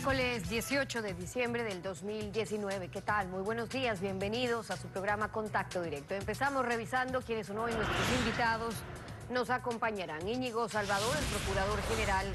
Miércoles 18 de diciembre del 2019. ¿Qué tal? Muy buenos días, bienvenidos a su programa Contacto Directo. Empezamos revisando quiénes son hoy nuestros invitados. Nos acompañarán Íñigo Salvador, el Procurador General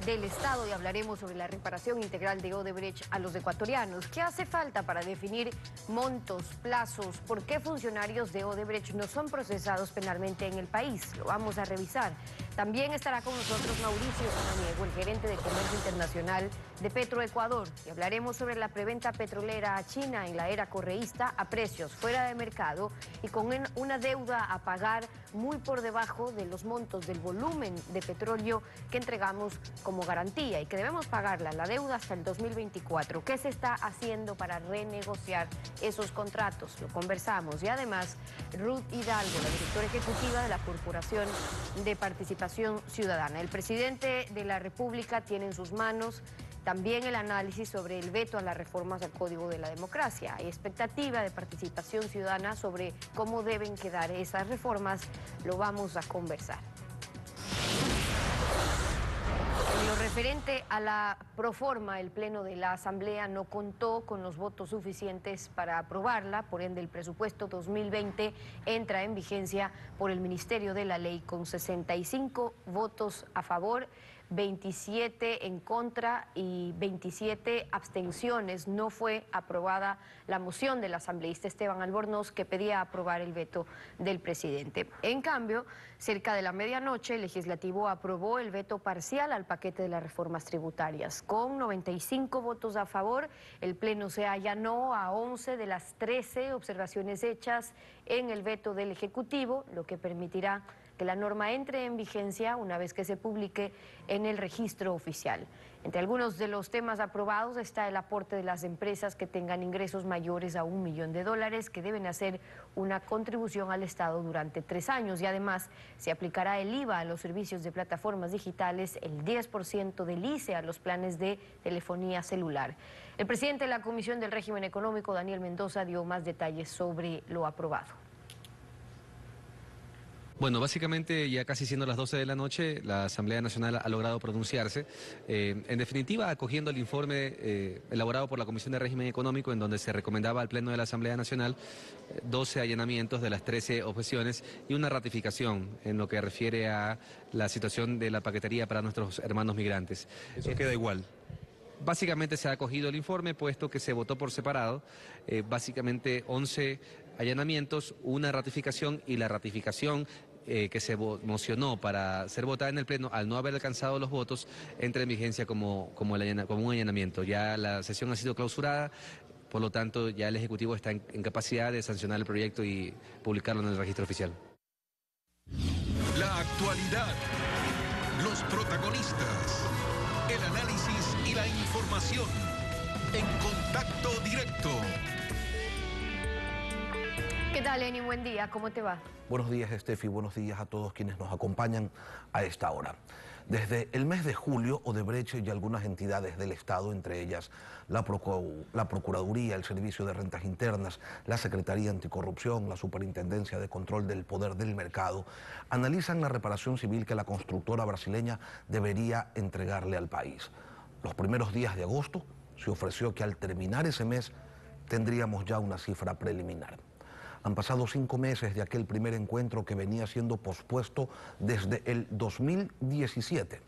del Estado, y hablaremos sobre la reparación integral de Odebrecht a los ecuatorianos. ¿Qué hace falta para definir montos, plazos? ¿Por qué funcionarios de Odebrecht no son procesados penalmente en el país? Lo vamos a revisar. También estará con nosotros Mauricio Samaniego, el gerente de Comercio Internacional de Petroecuador, y hablaremos sobre la preventa petrolera a China en la era correísta a precios fuera de mercado y con una deuda a pagar muy por debajo de los montos del volumen de petróleo que entregamos como garantía y que debemos pagarla, la deuda, hasta el 2024. ¿Qué se está haciendo para renegociar esos contratos? Lo conversamos. Y además, Ruth Hidalgo, la directora ejecutiva de la Corporación de Participación Ciudadana. El presidente de la República tiene en sus manos también el análisis sobre el veto a las reformas al Código de la Democracia. Hay expectativa de participación ciudadana sobre cómo deben quedar esas reformas. Lo vamos a conversar. En lo referente a la proforma, el Pleno de la Asamblea no contó con los votos suficientes para aprobarla, por ende el presupuesto 2020 entra en vigencia por el Ministerio de la Ley con 65 votos a favor, 27 en contra y 27 abstenciones. No fue aprobada la moción del asambleísta Esteban Albornoz, que pedía aprobar el veto del presidente. En cambio, cerca de la medianoche, el legislativo aprobó el veto parcial al paquete de las reformas tributarias. Con 95 votos a favor, el Pleno se allanó a 11 de las 13 observaciones hechas en el veto del Ejecutivo, lo que permitirá que la norma entre en vigencia una vez que se publique en el registro oficial. Entre algunos de los temas aprobados está el aporte de las empresas que tengan ingresos mayores a $1 millón, que deben hacer una contribución al Estado durante 3 años, y además se aplicará el IVA a los servicios de plataformas digitales, el 10% del ICE a los planes de telefonía celular. El presidente de la Comisión del Régimen Económico, Daniel Mendoza, dio más detalles sobre lo aprobado. Bueno, básicamente ya casi siendo las 12 de la noche, la Asamblea Nacional ha logrado pronunciarse, en definitiva acogiendo el informe elaborado por la Comisión de Régimen Económico, en donde se recomendaba al Pleno de la Asamblea Nacional 12 allanamientos de las 13 objeciones y una ratificación en lo que refiere a la situación de la paquetería para nuestros hermanos migrantes. Eso queda igual. Básicamente se ha acogido el informe, puesto que se votó por separado, básicamente 11 allanamientos, una ratificación, y la ratificación que se mocionó para ser votada en el Pleno, al no haber alcanzado los votos, entra en vigencia como un allanamiento. Ya la sesión ha sido clausurada, por lo tanto ya el Ejecutivo está en capacidad de sancionar el proyecto y publicarlo en el registro oficial. La actualidad, los protagonistas, el análisis y la información en Contacto Directo. ¿Qué tal, Eni? Buen día, ¿cómo te va? Buenos días, Estefi, buenos días a todos quienes nos acompañan a esta hora. Desde el mes de julio, Odebrecht y algunas entidades del Estado, entre ellas la Procuraduría, el Servicio de Rentas Internas, la Secretaría Anticorrupción, la Superintendencia de Control del Poder del Mercado, analizan la reparación civil que la constructora brasileña debería entregarle al país. Los primeros días de agosto se ofreció que al terminar ese mes tendríamos ya una cifra preliminar. Han pasado 5 meses de aquel primer encuentro que venía siendo pospuesto desde el 2017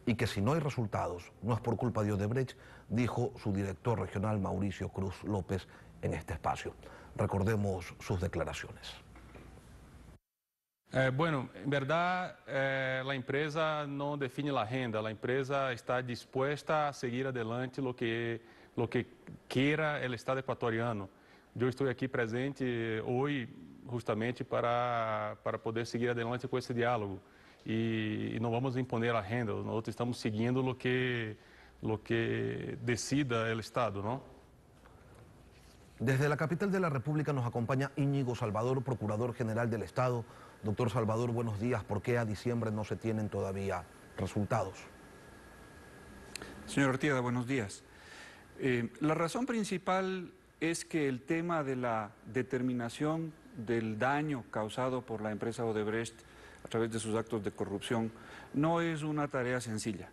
y que si no hay resultados no es por culpa de Odebrecht, dijo su director regional Mauricio Cruz López en este espacio. Recordemos sus declaraciones. Bueno, en verdad la empresa no define la agenda, la empresa está dispuesta a seguir adelante lo que quiera el Estado ecuatoriano. Eu estou aqui presente hoje justamente para poder seguir adelante com esse diálogo e não vamos imponer a agenda, nós estamos seguindo lo que decida el Estado, ¿no? Desde la capital de la República nos acompaña Íñigo Salvador, Procurador General del Estado. Doctor Salvador, buenos días. ¿Por qué a diciembre no se tienen todavía resultados? Señor Artieda, buenos días. La razón principal es que el tema de la determinación del daño causado por la empresa Odebrecht a través de sus actos de corrupción no es una tarea sencilla.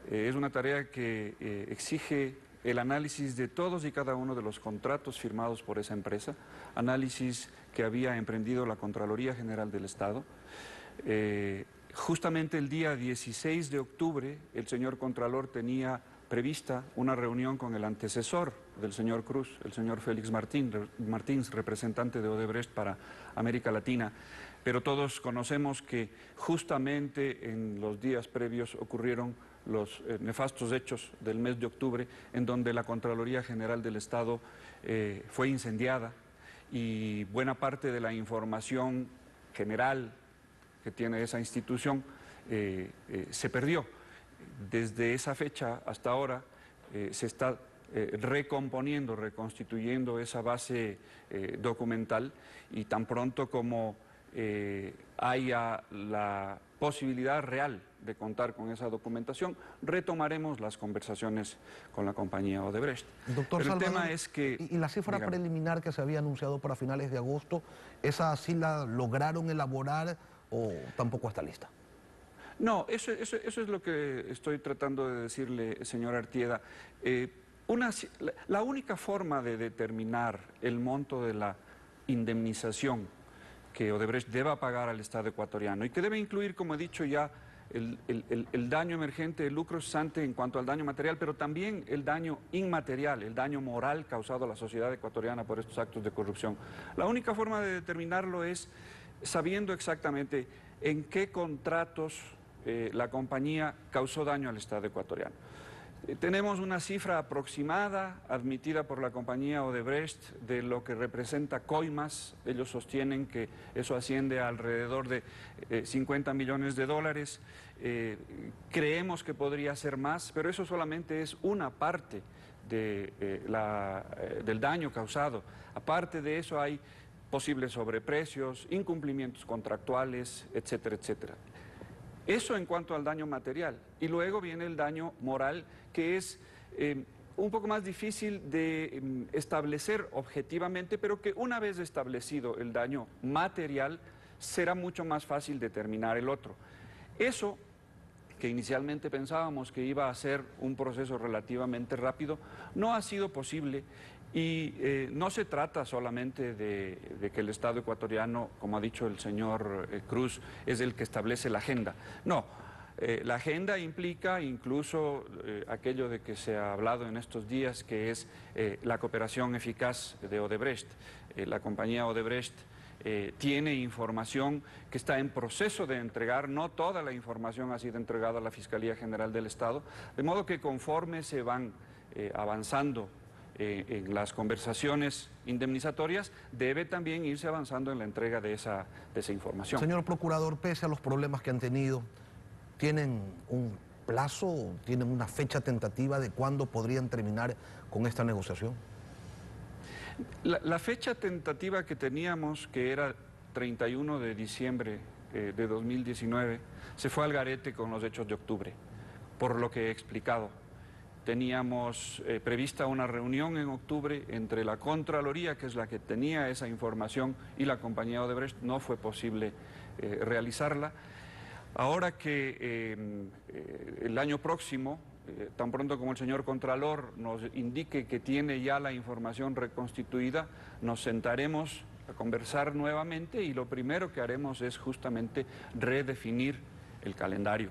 Es una tarea que exige el análisis de todos y cada uno de los contratos firmados por esa empresa, análisis que había emprendido la Contraloría General del Estado. Justamente el día 16 de octubre, el señor Contralor tenía prevista una reunión con el antecesor del señor Cruz, el señor Félix Martins, representante de Odebrecht para América Latina, pero todos conocemos que justamente en los días previos ocurrieron los nefastos hechos del mes de octubre, en donde la Contraloría General del Estado fue incendiada y buena parte de la información general que tiene esa institución se perdió. Desde esa fecha hasta ahora se está recomponiendo, reconstituyendo esa base documental, y tan pronto como haya la posibilidad real de contar con esa documentación, retomaremos las conversaciones con la compañía Odebrecht. Doctor Pero el Salvador, tema es que... y la cifra dígame. preliminar que se había anunciado para finales de agosto, ¿esa sí la lograron elaborar o tampoco está lista? No, eso es lo que estoy tratando de decirle, señor Artieda. La única forma de determinar el monto de la indemnización que Odebrecht deba pagar al Estado ecuatoriano, y que debe incluir, como he dicho ya, el daño emergente, el lucro cesante en cuanto al daño material, pero también el daño inmaterial, el daño moral causado a la sociedad ecuatoriana por estos actos de corrupción. La única forma de determinarlo es sabiendo exactamente en qué contratos la compañía causó daño al Estado ecuatoriano. Tenemos una cifra aproximada admitida por la compañía Odebrecht de lo que representa coimas. Ellos sostienen que eso asciende a alrededor de 50 millones de dólares. Creemos que podría ser más, pero eso solamente es una parte del daño causado. Aparte de eso hay posibles sobreprecios, incumplimientos contractuales, etcétera, etcétera. Eso en cuanto al daño material. Y luego viene el daño moral, que es un poco más difícil de establecer objetivamente, pero que una vez establecido el daño material, será mucho más fácil determinar el otro. Eso, que inicialmente pensábamos que iba a ser un proceso relativamente rápido, no ha sido posible. Y no se trata solamente de que el Estado ecuatoriano, como ha dicho el señor Cruz, es el que establece la agenda. No, la agenda implica incluso aquello de que se ha hablado en estos días, que es la cooperación eficaz de Odebrecht. La compañía Odebrecht tiene información que está en proceso de entregar. No toda la información ha sido entregada a la Fiscalía General del Estado, de modo que conforme se van avanzando en las conversaciones indemnizatorias, debe también irse avanzando en la entrega de esa información. Señor Procurador, pese a los problemas que han tenido, ¿tienen un plazo, tienen una fecha tentativa de cuándo podrían terminar con esta negociación? La fecha tentativa que teníamos, que era 31 de diciembre de 2019, se fue al garete con los hechos de octubre, por lo que he explicado. Teníamos prevista una reunión en octubre entre la Contraloría, que es la que tenía esa información, y la compañía Odebrecht. No fue posible realizarla. Ahora que el año próximo, tan pronto como el señor Contralor nos indique que tiene ya la información reconstituida, nos sentaremos a conversar nuevamente, y lo primero que haremos es justamente redefinir el calendario.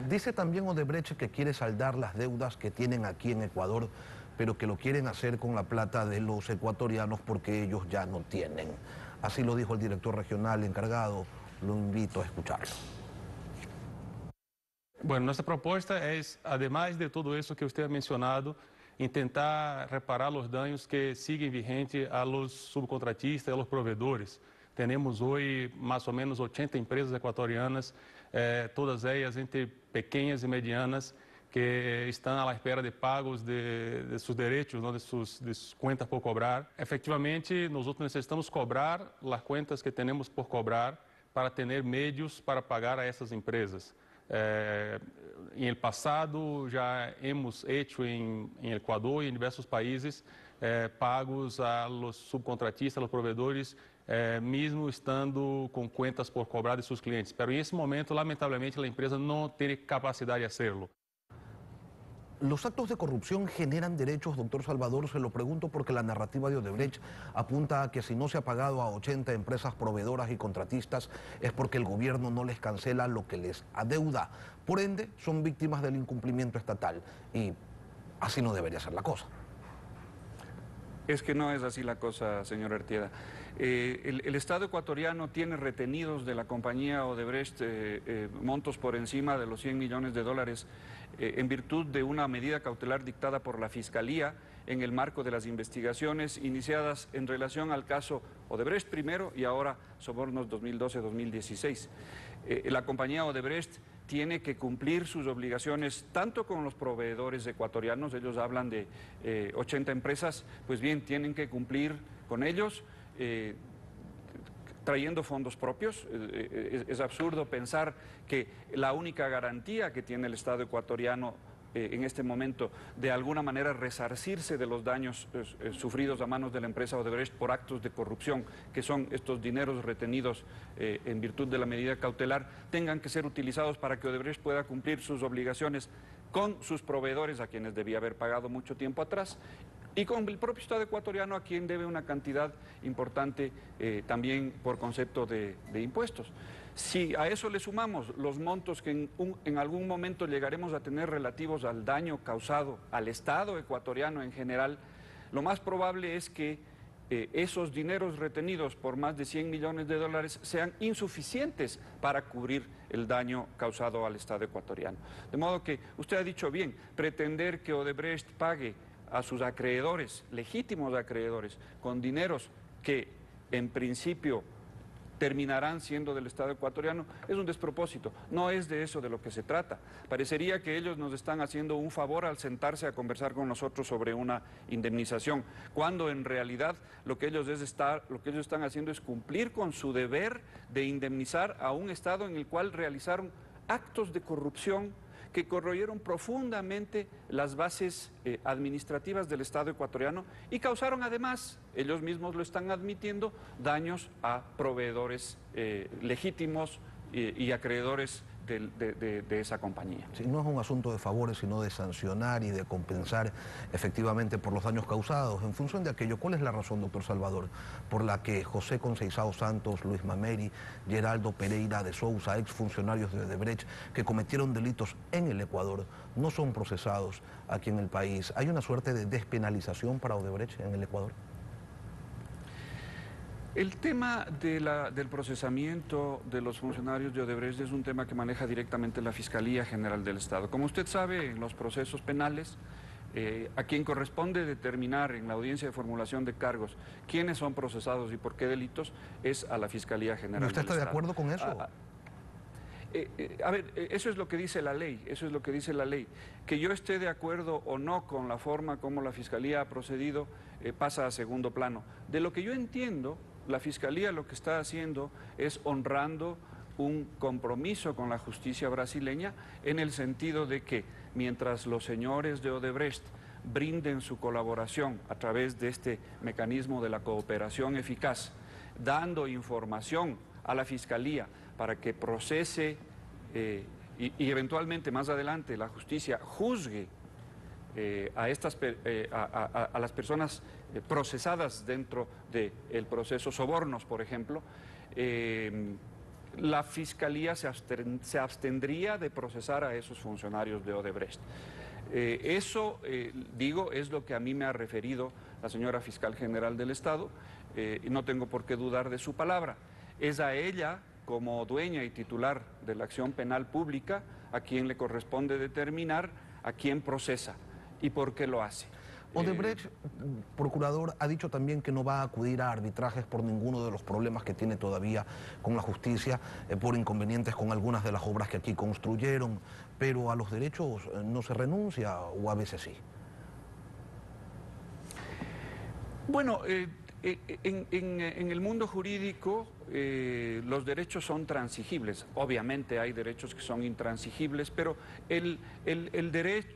Dice también Odebrecht que quiere saldar las deudas que tienen aquí en Ecuador, pero que lo quieren hacer con la plata de los ecuatorianos porque ellos ya no tienen. Así lo dijo el director regional encargado. Lo invito a escucharlo. Bueno, nuestra propuesta es, además de todo eso que usted ha mencionado, intentar reparar los daños que siguen vigentes a los subcontratistas y a los proveedores. Tenemos hoy más o menos 80 empresas ecuatorianas, todas ellas entre pequeñas y medianas, que están a la espera de pagos de sus derechos, ¿no? de sus cuentas por cobrar. Efectivamente, nosotros necesitamos cobrar las cuentas que tenemos por cobrar para tener medios para pagar a essas empresas. En el pasado ya hemos hecho en Ecuador y en diversos países pagos a los subcontratistas, a los proveedores, mesmo estando com cuentas por cobrar de seus clientes. Pero em esse momento, lamentavelmente, a empresa não tem capacidade de hacerlo. ¿Los actos de corrupción generan derechos, doctor Salvador? Se lo pregunto porque la narrativa de Odebrecht apunta a que si no se ha pagado a 80 empresas proveedoras y contratistas es porque el gobierno no les cancela lo que les adeuda. Por ende, son víctimas del incumplimiento estatal y así no debería ser la cosa. Es que no es así la cosa, señor Artieda. El Estado ecuatoriano tiene retenidos de la compañía Odebrecht montos por encima de los 100 millones de dólares en virtud de una medida cautelar dictada por la Fiscalía en el marco de las investigaciones iniciadas en relación al caso Odebrecht primero y ahora Sobornos 2012-2016. La compañía Odebrecht tiene que cumplir sus obligaciones tanto con los proveedores ecuatorianos, ellos hablan de 80 empresas, pues bien, tienen que cumplir con ellos trayendo fondos propios. Es absurdo pensar que la única garantía que tiene el Estado ecuatoriano en este momento de alguna manera resarcirse de los daños sufridos a manos de la empresa Odebrecht por actos de corrupción, que son estos dineros retenidos en virtud de la medida cautelar, tengan que ser utilizados para que Odebrecht pueda cumplir sus obligaciones con sus proveedores, a quienes debía haber pagado mucho tiempo atrás, y con el propio Estado ecuatoriano, a quien debe una cantidad importante también por concepto de impuestos. Si a eso le sumamos los montos que en algún momento llegaremos a tener relativos al daño causado al Estado ecuatoriano en general, lo más probable es que esos dineros retenidos por más de 100 millones de dólares sean insuficientes para cubrir el daño causado al Estado ecuatoriano. De modo que usted ha dicho bien, pretender que Odebrecht pague a sus acreedores, legítimos acreedores, con dineros que en principio terminarán siendo del Estado ecuatoriano, es un despropósito. No es de eso de lo que se trata. Parecería que ellos nos están haciendo un favor al sentarse a conversar con nosotros sobre una indemnización, cuando en realidad lo que ellos están haciendo es cumplir con su deber de indemnizar a un Estado en el cual realizaron actos de corrupción que corroyeron profundamente las bases administrativas del Estado ecuatoriano y causaron además, ellos mismos lo están admitiendo, daños a proveedores legítimos y acreedores de esa compañía. Sí, no es un asunto de favores, sino de sancionar y de compensar efectivamente por los daños causados. En función de aquello, ¿cuál es la razón, doctor Salvador, por la que José Conceizao Santos, Luis Mameri, Geraldo Pereira de Sousa, exfuncionarios de Odebrecht, que cometieron delitos en el Ecuador, no son procesados aquí en el país? ¿Hay una suerte de despenalización para Odebrecht en el Ecuador? El tema del procesamiento de los funcionarios de Odebrecht es un tema que maneja directamente la Fiscalía General del Estado. Como usted sabe, en los procesos penales, a quien corresponde determinar en la audiencia de formulación de cargos quiénes son procesados y por qué delitos, es a la Fiscalía General del Estado. ¿Usted está de acuerdo con eso? A ver, eso es lo que dice la ley, eso es lo que dice la ley. Que yo esté de acuerdo o no con la forma como la Fiscalía ha procedido, pasa a segundo plano. De lo que yo entiendo, la Fiscalía lo que está haciendo es honrando un compromiso con la justicia brasileña en el sentido de que mientras los señores de Odebrecht brinden su colaboración a través de este mecanismo de la cooperación eficaz, dando información a la Fiscalía para que procese y eventualmente más adelante la justicia juzgue a las personas procesadas dentro del proceso Sobornos, por ejemplo, la Fiscalía se abstendría de procesar a esos funcionarios de Odebrecht. Eso, digo, es lo que a mí me ha referido la señora Fiscal General del Estado, y no tengo por qué dudar de su palabra. Es a ella, como dueña y titular de la acción penal pública, a quien le corresponde determinar a quién procesa y por qué lo hace. Odebrecht, procurador, ha dicho también que no va a acudir a arbitrajes por ninguno de los problemas que tiene todavía con la justicia, por inconvenientes con algunas de las obras que aquí construyeron, pero a los derechos no se renuncia, o a veces sí. Bueno, en el mundo jurídico los derechos son transigibles. Obviamente hay derechos que son intransigibles, pero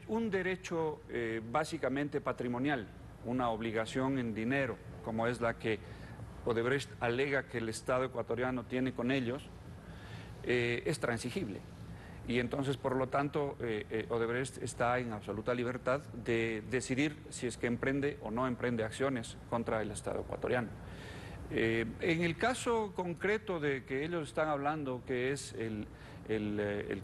un derecho básicamente patrimonial, una obligación en dinero, como es la que Odebrecht alega que el Estado ecuatoriano tiene con ellos, es transigible. Y entonces, por lo tanto, Odebrecht está en absoluta libertad de decidir si es que emprende o no emprende acciones contra el Estado ecuatoriano. En el caso concreto de que ellos están hablando, que es el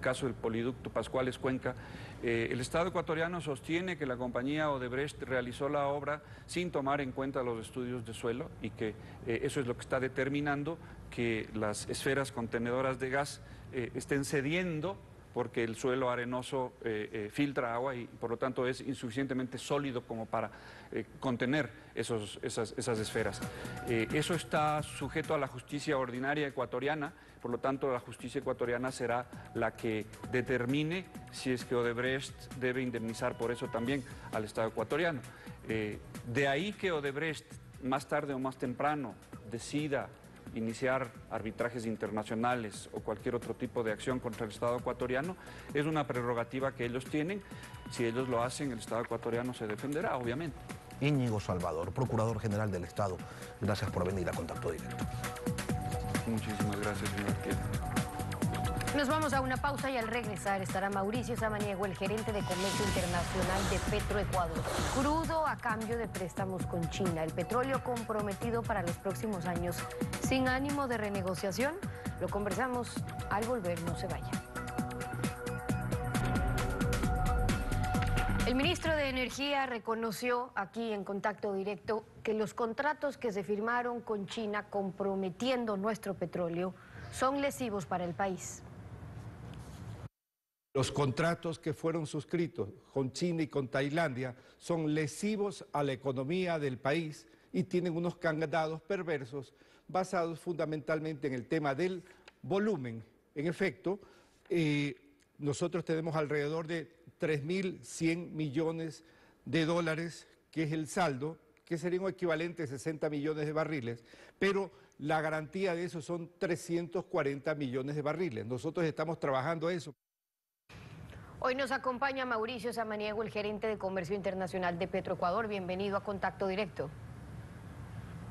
caso del poliducto Pascuales Cuenca, el Estado ecuatoriano sostiene que la compañía Odebrecht realizó la obra sin tomar en cuenta los estudios de suelo y que eso es lo que está determinando que las esferas contenedoras de gas estén cediendo porque el suelo arenoso filtra agua y por lo tanto es insuficientemente sólido como para contener esas esferas. Eso está sujeto a la justicia ordinaria ecuatoriana, por lo tanto la justicia ecuatoriana será la que determine si es que Odebrecht debe indemnizar por eso también al Estado ecuatoriano. De ahí que Odebrecht más tarde o más temprano decida iniciar arbitrajes internacionales o cualquier otro tipo de acción contra el Estado ecuatoriano, es una prerrogativa que ellos tienen. Si ellos lo hacen, el Estado ecuatoriano se defenderá, obviamente. Íñigo Salvador, Procurador General del Estado, gracias por venir a Contacto Directo. Muchísimas gracias, señor Arquero. Nos vamos a una pausa y al regresar estará Mauricio Samaniego, el gerente de Comercio Internacional de Petroecuador. Crudo a cambio de préstamos con China. El petróleo comprometido para los próximos años sin ánimo de renegociación. Lo conversamos al volver, no se vaya. El ministro de Energía reconoció aquí en Contacto Directo que los contratos que se firmaron con China comprometiendo nuestro petróleo son lesivos para el país. Los contratos que fueron suscritos con China y con Tailandia son lesivos a la economía del país y tienen unos candados perversos basados fundamentalmente en el tema del volumen. En efecto, nosotros tenemos alrededor de 3.100 millones de dólares, que es el saldo, que sería un equivalente a 60 millones de barriles, pero la garantía de eso son 340 millones de barriles. Nosotros estamos trabajando eso. Hoy nos acompaña Mauricio Samaniego, el gerente de Comercio Internacional de Petroecuador. Bienvenido a Contacto Directo.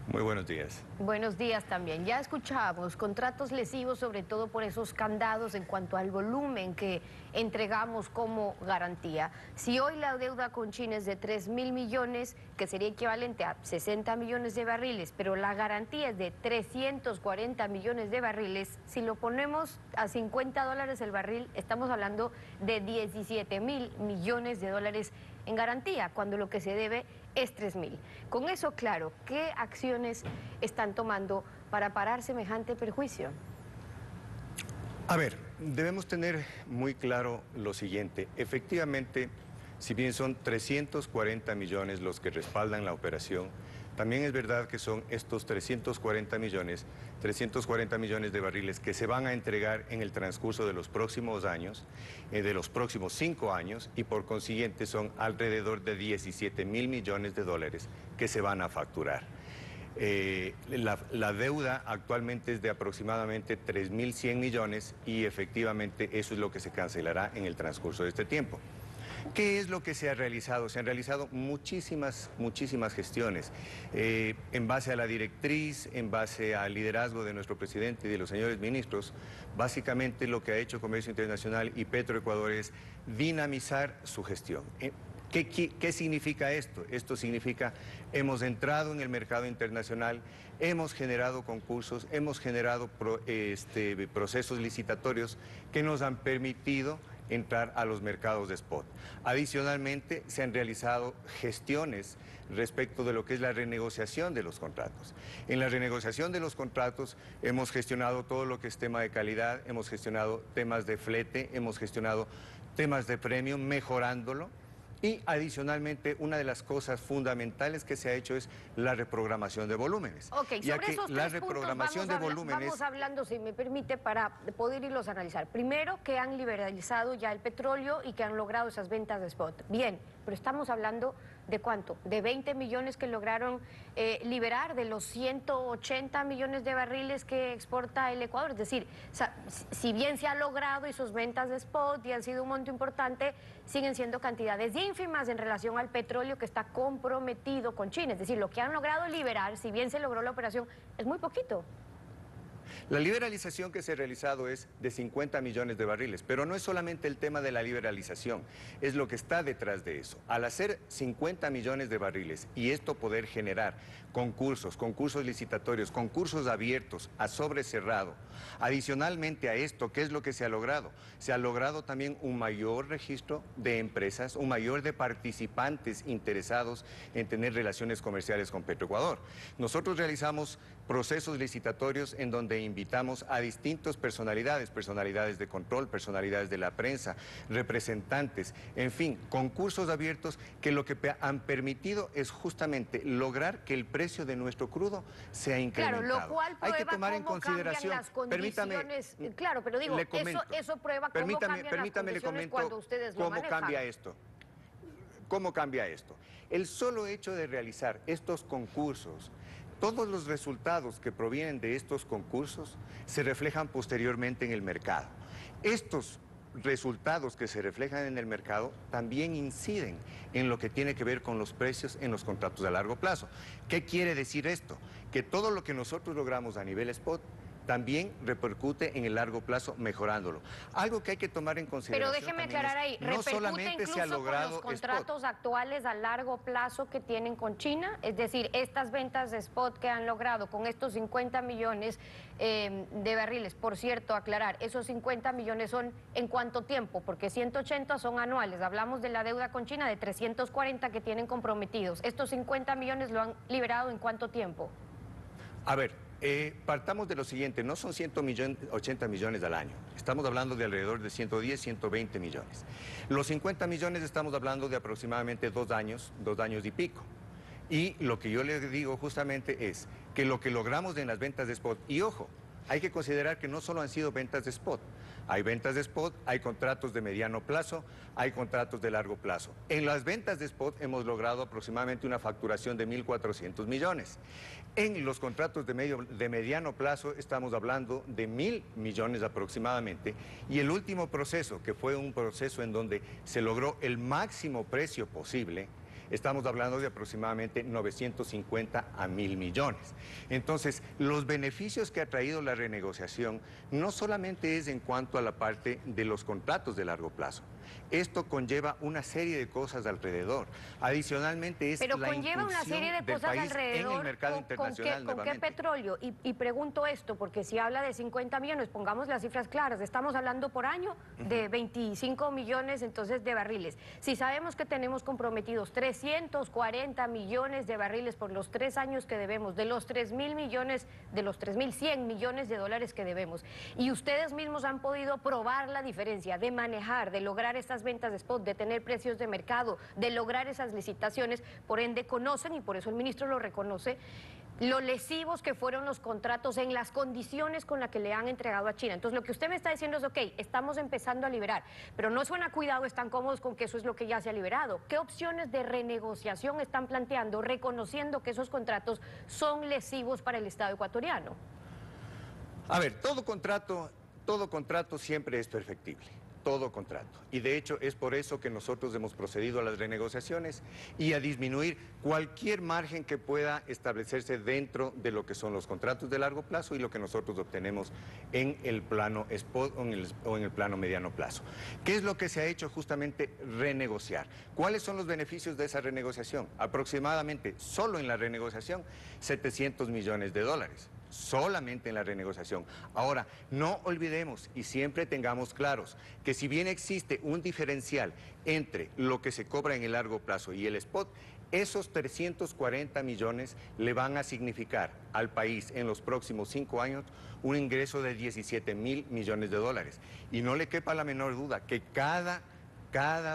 Muy buenos días. Buenos días también. Ya escuchamos contratos lesivos, sobre todo por esos candados en cuanto al volumen que entregamos como garantía. Si hoy la deuda con China es de 3.000 millones, que sería equivalente a 60 millones de barriles, pero la garantía es de 340 millones de barriles, si lo ponemos a $50 el barril, estamos hablando de 17.000 millones de dólares en garantía, cuando lo que se debe es 3.000. Con eso, claro, ¿qué acciones están tomando para parar semejante perjuicio? A ver, debemos tener muy claro lo siguiente. Efectivamente, si bien son 340 millones los que respaldan la operación, también es verdad que son estos 340 millones de barriles que se van a entregar en el transcurso de los próximos años, de los próximos 5 años, y por consiguiente son alrededor de 17.000 millones de dólares que se van a facturar. La deuda actualmente es de aproximadamente 3.100 millones y efectivamente eso es lo que se cancelará en el transcurso de este tiempo. ¿Qué es lo que se ha realizado? Se han realizado muchísimas gestiones. En base a la directriz, en base al liderazgo de nuestro presidente y de los señores ministros, básicamente lo que ha hecho Comercio Internacional y Petroecuador es dinamizar su gestión. ¿Qué significa esto? Esto significa, hemos entrado en el mercado internacional, hemos generado concursos, hemos generado procesos licitatorios que nos han permitido entrar a los mercados de spot. Adicionalmente, se han realizado gestiones respecto de lo que es la renegociación de los contratos. En la renegociación de los contratos hemos gestionado todo lo que es tema de calidad, hemos gestionado temas de flete, hemos gestionado temas de premium, mejorándolo. Y adicionalmente, una de las cosas fundamentales que se ha hecho es la reprogramación de volúmenes. Ok, ya sobre que esos la tres reprogramación de volúmenes... Vamos hablando, si me permite, para poder irlos a analizar. Primero, que han liberalizado ya el petróleo y que han logrado esas ventas de spot. Bien, pero estamos hablando ¿de cuánto? De 20 millones que lograron liberar de los 180 millones de barriles que exporta el Ecuador. Es decir, si bien se ha logrado y sus ventas de spot y han sido un monto importante, siguen siendo cantidades ínfimas en relación al petróleo que está comprometido con China. Es decir, lo que han logrado liberar, si bien se logró la operación, es muy poquito. La liberalización que se ha realizado es de 50 millones de barriles, pero no es solamente el tema de la liberalización, es lo que está detrás de eso. Al hacer 50 millones de barriles y esto poder generar concursos licitatorios, concursos abiertos a sobre cerrado, adicionalmente a esto, ¿qué es lo que se ha logrado? Se ha logrado también un mayor registro de empresas, un mayor de participantes interesados en tener relaciones comerciales con Petroecuador. Nosotros realizamos procesos licitatorios en donde invitamos a distintas personalidades de control, personalidades de la prensa, representantes, en fin, concursos abiertos que lo que han permitido es justamente lograr que el precio de nuestro crudo sea incrementado. Claro, lo cual prueba hay que tomar en consideración, las condiciones. Claro, pero digo, eso prueba cómo cambian las condiciones cuando ustedes lo manejan. Cambia esto. ¿Cómo cambia esto? El solo hecho de realizar estos concursos, todos los resultados que provienen de estos concursos se reflejan posteriormente en el mercado. Estos resultados que se reflejan en el mercado también inciden en lo que tiene que ver con los precios en los contratos a largo plazo. ¿Qué quiere decir esto? Que todo lo que nosotros logramos a nivel spot también repercute en el largo plazo mejorándolo. Algo que hay que tomar en consideración. Pero déjeme aclarar ahí, no solamente se ha logrado con los contratos actuales a largo plazo que tienen con China, es decir, estas ventas de spot que han logrado con estos 50 millones de barriles. Por cierto, aclarar, esos 50 millones son ¿en cuánto tiempo? Porque 180 son anuales. Hablamos de la deuda con China de 340 que tienen comprometidos. ¿Estos 50 millones lo han liberado en cuánto tiempo? A ver, partamos de lo siguiente, no son 180 millones al año, estamos hablando de alrededor de 110, 120 millones. Los 50 millones estamos hablando de aproximadamente 2 años y pico. Y lo que yo le digo justamente es que lo que logramos en las ventas de spot, y ojo, hay que considerar que no solo han sido ventas de spot, hay ventas de spot, hay contratos de mediano plazo, hay contratos de largo plazo. En las ventas de spot hemos logrado aproximadamente una facturación de 1.400 millones. En los contratos de mediano plazo estamos hablando de 1.000 millones aproximadamente. Y el último proceso, que fue un proceso en donde se logró el máximo precio posible, estamos hablando de aproximadamente 950 a 1.000 millones. Entonces, los beneficios que ha traído la renegociación no solamente es en cuanto a la parte de los contratos de largo plazo. Esto conlleva una serie de cosas alrededor. Adicionalmente es la inclusión del país en el mercado internacional. ¿Con qué petróleo? Y pregunto esto, porque si habla de 50 millones, pongamos las cifras claras, estamos hablando por año de 25 millones entonces de barriles. Si sabemos que tenemos comprometidos 340 millones de barriles por los 3 años que debemos, de los 3.000 millones, de los 3.100 millones de dólares que debemos, y ustedes mismos han podido probar la diferencia de manejar, de lograr estas ventas de spot, de tener precios de mercado, de lograr esas licitaciones, por ende conocen, y por eso el ministro lo reconoce, lo lesivos que fueron los contratos en las condiciones con las que le han entregado a China. Entonces lo que usted me está diciendo es, ok, estamos empezando a liberar, pero no suena cuidado, están cómodos con que eso es lo que ya se ha liberado. ¿Qué opciones de renegociación están planteando, reconociendo que esos contratos son lesivos para el Estado ecuatoriano? A ver, todo contrato siempre es perfectible. Todo contrato. Y de hecho es por eso que nosotros hemos procedido a las renegociaciones y a disminuir cualquier margen que pueda establecerse dentro de lo que son los contratos de largo plazo y lo que nosotros obtenemos en el plano spot o en el plano mediano plazo. ¿Qué es lo que se ha hecho? Justamente renegociar. ¿Cuáles son los beneficios de esa renegociación? Aproximadamente, solo en la renegociación, 700 millones de dólares. Solamente en la renegociación. Ahora, no olvidemos y siempre tengamos claros que si bien existe un diferencial entre lo que se cobra en el largo plazo y el spot, esos 340 millones le van a significar al país en los próximos 5 años un ingreso de 17.000 millones de dólares. Y no le quepa la menor duda que cada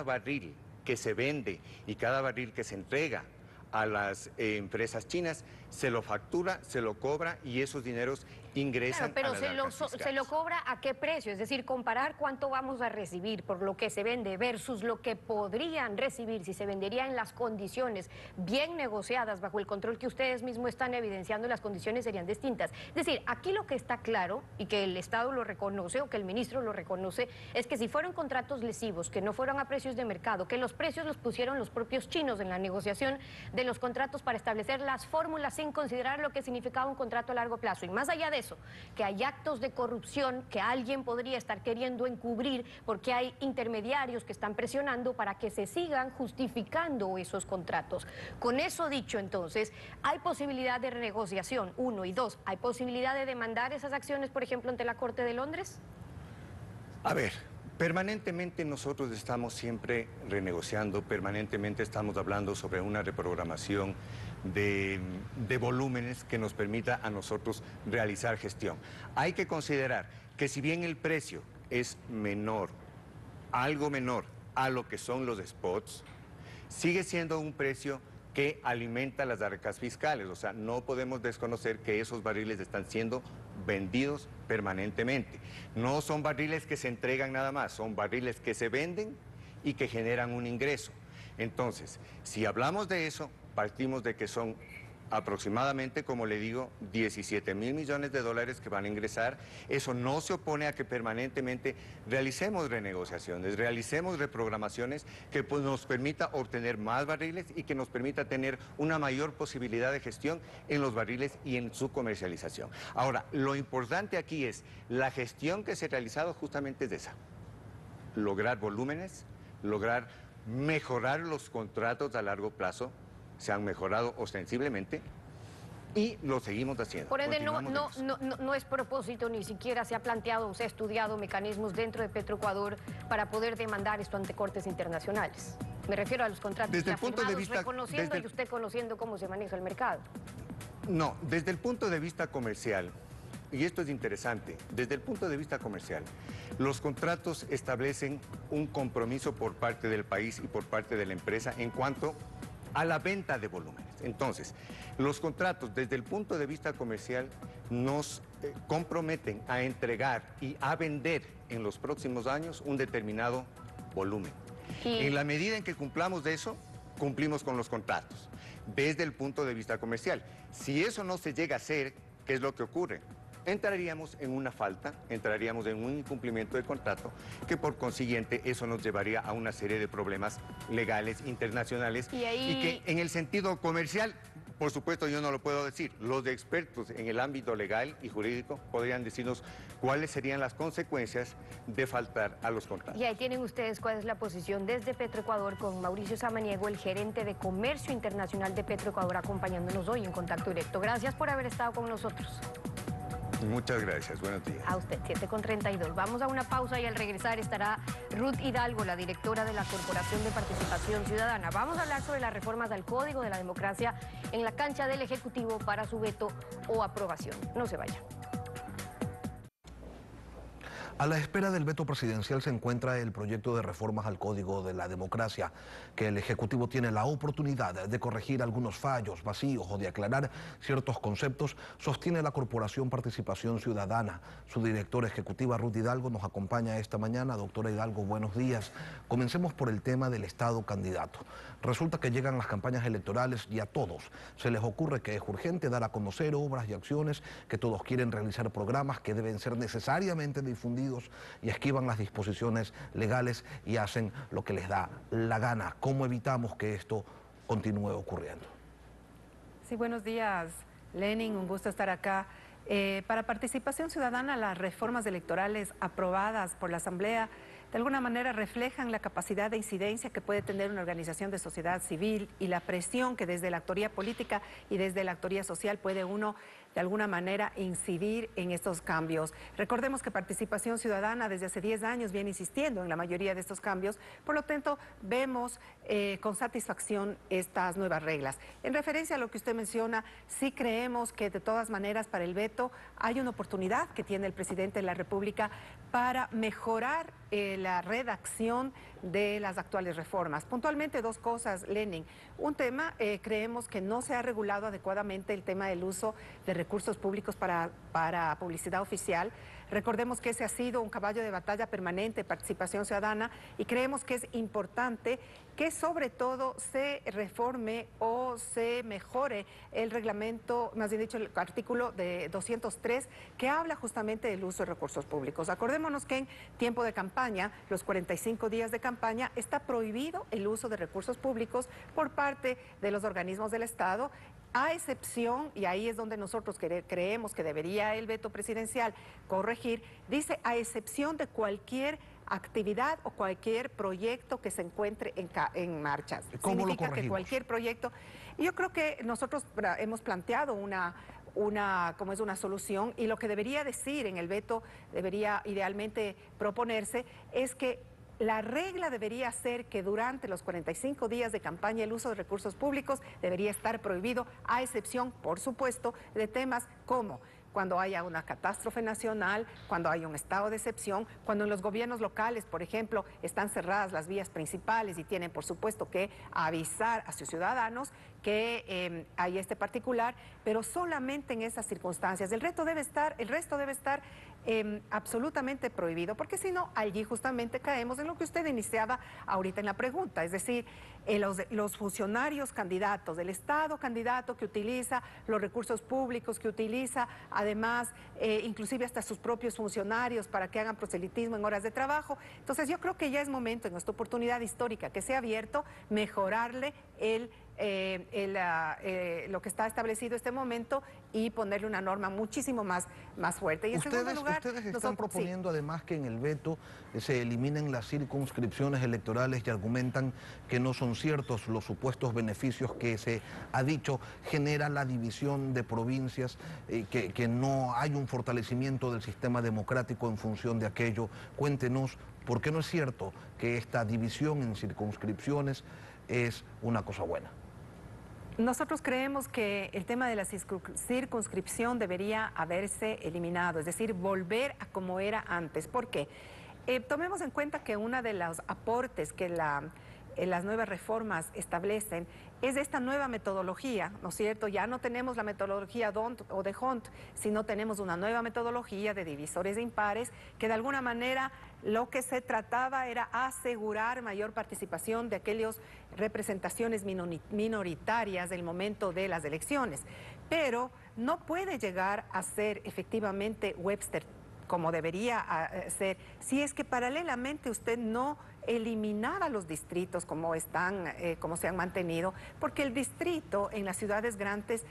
barril que se vende y cada barril que se entrega a las empresas chinas, se lo factura, se lo cobra y esos dineros ingresan claro, a las arcas fiscales. ¿Se lo cobra a qué precio? Es decir, comparar cuánto vamos a recibir por lo que se vende versus lo que podrían recibir si se vendería en las condiciones bien negociadas bajo el control que ustedes mismos están evidenciando, las condiciones serían distintas. Es decir, aquí lo que está claro y que el Estado lo reconoce o que el ministro lo reconoce es que si fueron contratos lesivos, que no fueron a precios de mercado, que los precios los pusieron los propios chinos en la negociación de los contratos para establecer las fórmulas sin considerar lo que significaba un contrato a largo plazo. Y más allá de eso, que hay actos de corrupción que alguien podría estar queriendo encubrir porque hay intermediarios que están presionando para que se sigan justificando esos contratos. Con eso dicho, entonces, ¿hay posibilidad de renegociación? 1 y 2, ¿hay posibilidad de demandar esas acciones, por ejemplo, ante la Corte de Londres? A ver, permanentemente nosotros estamos siempre renegociando, permanentemente estamos hablando sobre una reprogramación de volúmenes que nos permita a nosotros realizar gestión. Hay que considerar que si bien el precio es menor, algo menor a lo que son los spots, sigue siendo un precio que alimenta las arcas fiscales. O sea, no podemos desconocer que esos barriles están siendo vendidos permanentemente. No son barriles que se entregan nada más, son barriles que se venden y que generan un ingreso. Entonces, si hablamos de eso, partimos de que son aproximadamente, como le digo, 17 mil millones de dólares que van a ingresar. Eso no se opone a que permanentemente realicemos renegociaciones, realicemos reprogramaciones que pues, nos permita obtener más barriles y que nos permita tener una mayor posibilidad de gestión en los barriles y en su comercialización. Ahora, lo importante aquí es la gestión que se ha realizado justamente es esa. Lograr volúmenes, lograr mejorar los contratos a largo plazo, se han mejorado ostensiblemente y lo seguimos haciendo. Por ende, no es propósito, ni siquiera se ha planteado o se ha estudiado mecanismos dentro de Petroecuador para poder demandar esto ante cortes internacionales. Me refiero a los contratos desde ya el punto de firmados, vista, reconociendo y usted conociendo cómo se maneja el mercado. No, desde el punto de vista comercial, y esto es interesante, desde el punto de vista comercial, los contratos establecen un compromiso por parte del país y por parte de la empresa en cuanto a la venta de volúmenes. Entonces, los contratos desde el punto de vista comercial nos comprometen a entregar y a vender en los próximos años un determinado volumen. En la medida en que cumplamos de eso, cumplimos con los contratos, desde el punto de vista comercial. Si eso no se llega a hacer, ¿qué es lo que ocurre? Entraríamos en una falta, entraríamos en un incumplimiento de contrato, que por consiguiente eso nos llevaría a una serie de problemas legales, internacionales, y que en el sentido comercial, por supuesto yo no lo puedo decir, los expertos en el ámbito legal y jurídico podrían decirnos cuáles serían las consecuencias de faltar a los contratos. Y ahí tienen ustedes cuál es la posición desde Petroecuador con Mauricio Samaniego, el gerente de Comercio Internacional de Petroecuador, acompañándonos hoy en Contacto Directo. Gracias por haber estado con nosotros. Muchas gracias, buenos días. A usted, 7:32. Vamos a una pausa y al regresar estará Ruth Hidalgo, la directora de la Corporación de Participación Ciudadana. Vamos a hablar sobre las reformas al Código de la Democracia en la cancha del Ejecutivo para su veto o aprobación. No se vaya. A la espera del veto presidencial se encuentra el proyecto de reformas al Código de la Democracia, que el Ejecutivo tiene la oportunidad de corregir algunos fallos, vacíos o de aclarar ciertos conceptos, sostiene la Corporación Participación Ciudadana. Su directora ejecutiva, Ruth Hidalgo, nos acompaña esta mañana. Doctora Hidalgo, buenos días. Comencemos por el tema del Estado candidato. Resulta que llegan las campañas electorales y a todos se les ocurre que es urgente dar a conocer obras y acciones, que todos quieren realizar programas que deben ser necesariamente difundidos y esquivan las disposiciones legales y hacen lo que les da la gana. ¿Cómo evitamos que esto continúe ocurriendo? Sí, buenos días, Lenin, un gusto estar acá. Para Participación Ciudadana, las reformas electorales aprobadas por la Asamblea de alguna manera reflejan la capacidad de incidencia que puede tener una organización de sociedad civil y la presión que desde la actoría política y desde la actoría social puede uno de alguna manera incidir en estos cambios. Recordemos que Participación Ciudadana desde hace 10 años viene insistiendo en la mayoría de estos cambios, por lo tanto vemos con satisfacción estas nuevas reglas. En referencia a lo que usted menciona, sí creemos que de todas maneras para el veto hay una oportunidad que tiene el presidente de la República para mejorar la redacción de las actuales reformas. Puntualmente dos cosas, Lenin. Un tema, creemos que no se ha regulado adecuadamente el tema del uso de recursos públicos para publicidad oficial. Recordemos que ese ha sido un caballo de batalla permanente, participación ciudadana, y creemos que es importante que sobre todo se reforme o se mejore el reglamento, más bien dicho, el artículo de 203, que habla justamente del uso de recursos públicos. Acordémonos que en tiempo de campaña, los 45 días de campaña, está prohibido el uso de recursos públicos por parte de los organismos del Estado, a excepción, y ahí es donde nosotros creemos que debería el veto presidencial corregir, dice a excepción de cualquier actividad o cualquier proyecto que se encuentre en marcha. ¿Cómo lo Significa que corregimos? cualquier proyecto, y yo creo que nosotros hemos planteado una solución, y lo que debería decir en el veto, debería idealmente proponerse, es que la regla debería ser que durante los 45 días de campaña el uso de recursos públicos debería estar prohibido, a excepción, por supuesto, de temas como cuando haya una catástrofe nacional, cuando haya un estado de excepción, cuando en los gobiernos locales, por ejemplo, están cerradas las vías principales y tienen, por supuesto, que avisar a sus ciudadanos que hay este particular, pero solamente en esas circunstancias. El resto debe estar absolutamente prohibido, porque si no, allí justamente caemos en lo que usted iniciaba ahorita en la pregunta, es decir, los funcionarios candidatos del Estado, candidato que utiliza los recursos públicos, que utiliza además inclusive hasta sus propios funcionarios para que hagan proselitismo en horas de trabajo. Entonces yo creo que ya es momento, en esta oportunidad histórica que se ha abierto, mejorarle lo que está establecido este momento y ponerle una norma muchísimo más fuerte. Y en segundo lugar, ustedes están proponiendo además que en el veto se eliminen las circunscripciones electorales y argumentan que no son ciertos los supuestos beneficios que se ha dicho genera la división de provincias, que no hay un fortalecimiento del sistema democrático en función de aquello. Cuéntenos, ¿por qué no es cierto que esta división en circunscripciones es una cosa buena? Nosotros creemos que el tema de la circunscripción debería haberse eliminado, es decir, volver a como era antes. ¿Por qué? Tomemos en cuenta que uno de los aportes que las nuevas reformas establecen es esta nueva metodología, ¿no es cierto? Ya no tenemos la metodología D'Hondt o de Hont, sino tenemos una nueva metodología de divisores de impares, que de alguna manera lo que se trataba era asegurar mayor participación de aquellas representaciones minoritarias del momento de las elecciones. Pero no puede llegar a ser efectivamente Webster como debería ser, si es que paralelamente usted no eliminara los distritos como se han mantenido, porque el distrito en las ciudades grandes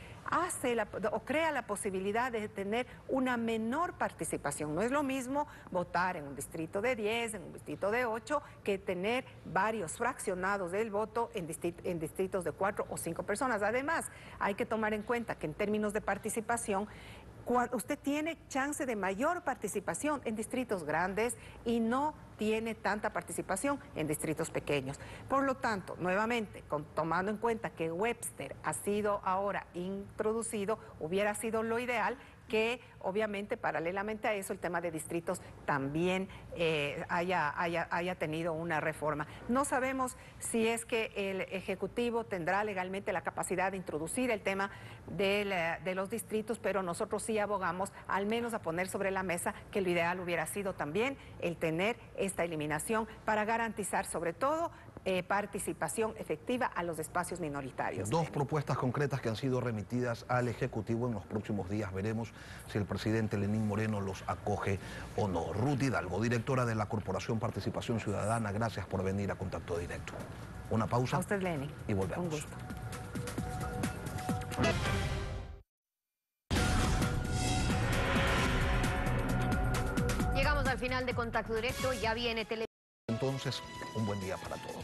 crea la posibilidad de tener una menor participación. No es lo mismo votar en un distrito de 10, en un distrito de 8, que tener varios fraccionados del voto en distritos de 4 o 5 personas. Además, hay que tomar en cuenta que en términos de participación, usted tiene chance de mayor participación en distritos grandes y no tiene tanta participación en distritos pequeños. Por lo tanto, nuevamente, tomando en cuenta que Webster ha sido ahora introducido, hubiera sido lo ideal que obviamente paralelamente a eso el tema de distritos también haya tenido una reforma. No sabemos si es que el Ejecutivo tendrá legalmente la capacidad de introducir el tema de los distritos, pero nosotros sí abogamos al menos a poner sobre la mesa que lo ideal hubiera sido también el tener esta eliminación para garantizar sobre todo participación efectiva a los espacios minoritarios. Dos propuestas concretas que han sido remitidas al Ejecutivo. En los próximos días veremos si el presidente Lenín Moreno los acoge o no. Ruth Hidalgo, directora de la Corporación Participación Ciudadana, gracias por venir a Contacto Directo. Una pausa. A usted, Lenín. Y volvemos. Un gusto. Llegamos al final de Contacto Directo, ya viene televisión. Entonces, un buen día para todos.